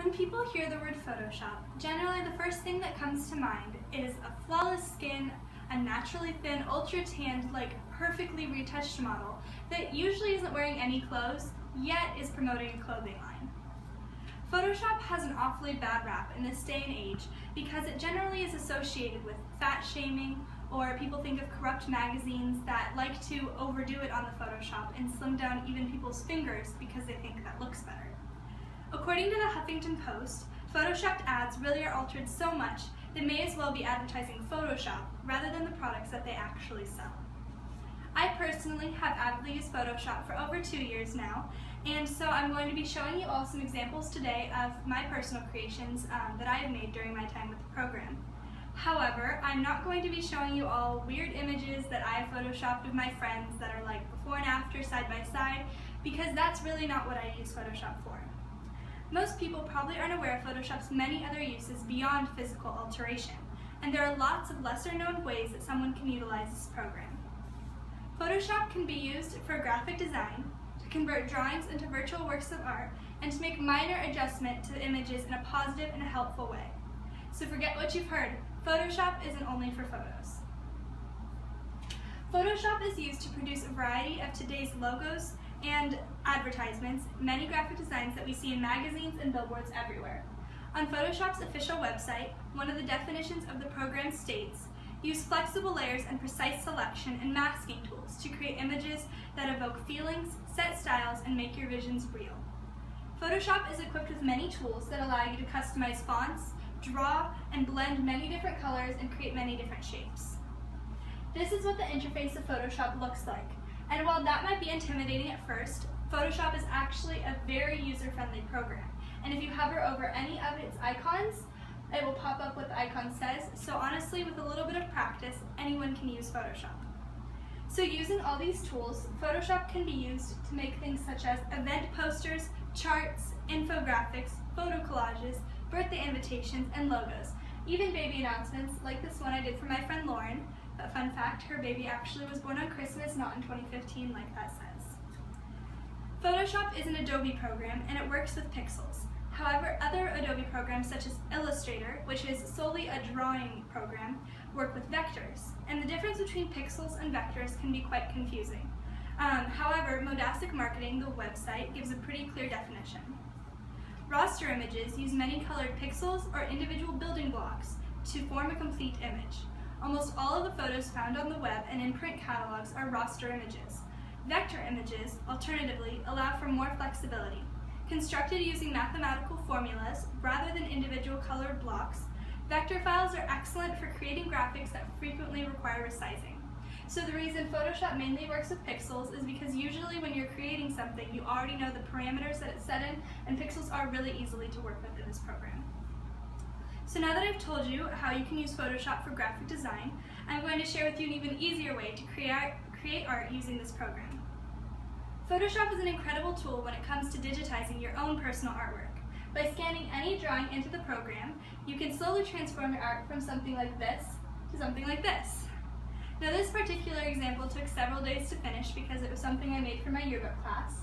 When people hear the word Photoshop, generally the first thing that comes to mind is a flawless skin, a naturally thin, ultra-tanned, perfectly retouched model that usually isn't wearing any clothes, yet is promoting a clothing line. Photoshop has an awfully bad rap in this day and age because it generally is associated with fat shaming, or people think of corrupt magazines that like to overdo it on the Photoshop and slim down even people's fingers because they think that looks better. According to the Huffington Post, Photoshopped ads really are altered so much they may as well be advertising Photoshop rather than the products that they actually sell. I personally have avidly used Photoshop for over 2 years now, and so I'm going to be showing you all some examples today of my personal creations that I have made during my time with the program. However, I'm not going to be showing you all weird images that I have photoshopped of my friends that are like before and after, side by side, because that's really not what I use Photoshop for. Most people probably aren't aware of Photoshop's many other uses beyond physical alteration, and there are lots of lesser-known ways that someone can utilize this program. Photoshop can be used for graphic design, to convert drawings into virtual works of art, and to make minor adjustment to images in a positive and a helpful way. So forget what you've heard, Photoshop isn't only for photos. Photoshop is used to produce a variety of today's logos and advertisements, many graphic designs that we see in magazines and billboards everywhere. On Photoshop's official website, one of the definitions of the program states, use flexible layers and precise selection and masking tools to create images that evoke feelings, set styles, and make your visions real. Photoshop is equipped with many tools that allow you to customize fonts, draw, and blend many different colors and create many different shapes. This is what the interface of Photoshop looks like. And while that might be intimidating at first, Photoshop is actually a very user-friendly program. And if you hover over any of its icons, it will pop up what the icon says. So honestly, with a little bit of practice, anyone can use Photoshop. So using all these tools, Photoshop can be used to make things such as event posters, charts, infographics, photo collages, birthday invitations, and logos. Even baby announcements, like this one I did for my friend Lauren. But fun fact, her baby actually was born on Christmas, not in 2015 like that says. Photoshop is an Adobe program and it works with pixels. However, other Adobe programs such as Illustrator, which is solely a drawing program, work with vectors. And the difference between pixels and vectors can be quite confusing. However, Modasic Marketing, the website, gives a pretty clear definition. Raster images use many colored pixels or individual building blocks to form a complete image. Almost all of the photos found on the web and in print catalogs are raster images. Vector images, alternatively, allow for more flexibility. Constructed using mathematical formulas rather than individual colored blocks, vector files are excellent for creating graphics that frequently require resizing. So the reason Photoshop mainly works with pixels is because usually when you're creating something, you already know the parameters that it's set in, and pixels are really easily to work with in this program. So now that I've told you how you can use Photoshop for graphic design, I'm going to share with you an even easier way to create art using this program. Photoshop is an incredible tool when it comes to digitizing your own personal artwork. By scanning any drawing into the program, you can slowly transform your art from something like this to something like this. Now this particular example took several days to finish because it was something I made for my yearbook class,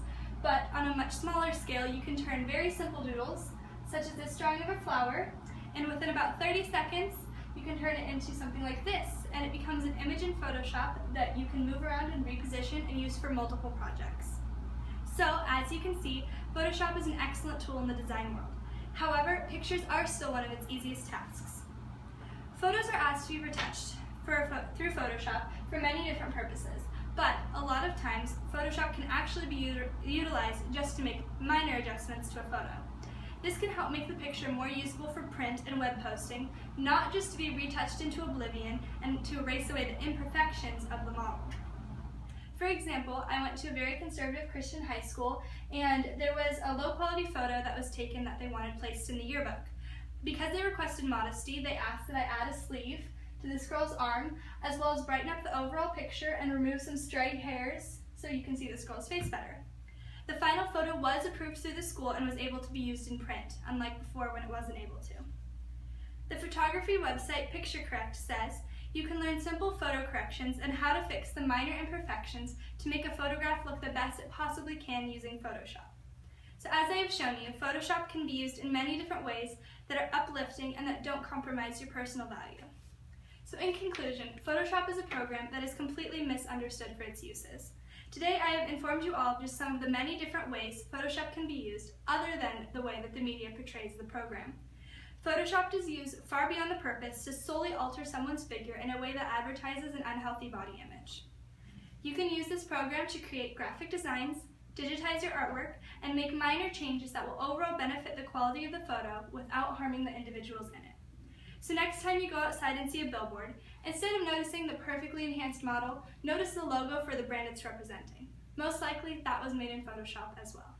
but on a much smaller scale you can turn very simple doodles, such as this drawing of a flower, and within about 30 seconds, you can turn it into something like this, and it becomes an image in Photoshop that you can move around and reposition and use for multiple projects. So, as you can see, Photoshop is an excellent tool in the design world. However, pictures are still one of its easiest tasks. Photos are asked to be retouched through Photoshop for many different purposes, but a lot of times, Photoshop can actually be utilized just to make minor adjustments to a photo. This can help make the picture more usable for print and web posting, not just to be retouched into oblivion and to erase away the imperfections of the model. For example, I went to a very conservative Christian high school, and there was a low-quality photo that was taken that they wanted placed in the yearbook. Because they requested modesty, they asked that I add a sleeve to this girl's arm, as well as brighten up the overall picture and remove some stray hairs so you can see this girl's face better. The final photo was approved through the school and was able to be used in print, unlike before when it wasn't able to. The photography website Picture Correct says, you can learn simple photo corrections and how to fix the minor imperfections to make a photograph look the best it possibly can using Photoshop. So as I have shown you, Photoshop can be used in many different ways that are uplifting and that don't compromise your personal value. So in conclusion, Photoshop is a program that is completely misunderstood for its uses. Today I have informed you all of just some of the many different ways Photoshop can be used other than the way that the media portrays the program. Photoshop is used far beyond the purpose to solely alter someone's figure in a way that advertises an unhealthy body image. You can use this program to create graphic designs, digitize your artwork, and make minor changes that will overall benefit the quality of the photo without harming the individuals in it. So next time you go outside and see a billboard, instead of noticing the perfectly enhanced model, notice the logo for the brand it's representing. Most likely that was made in Photoshop as well.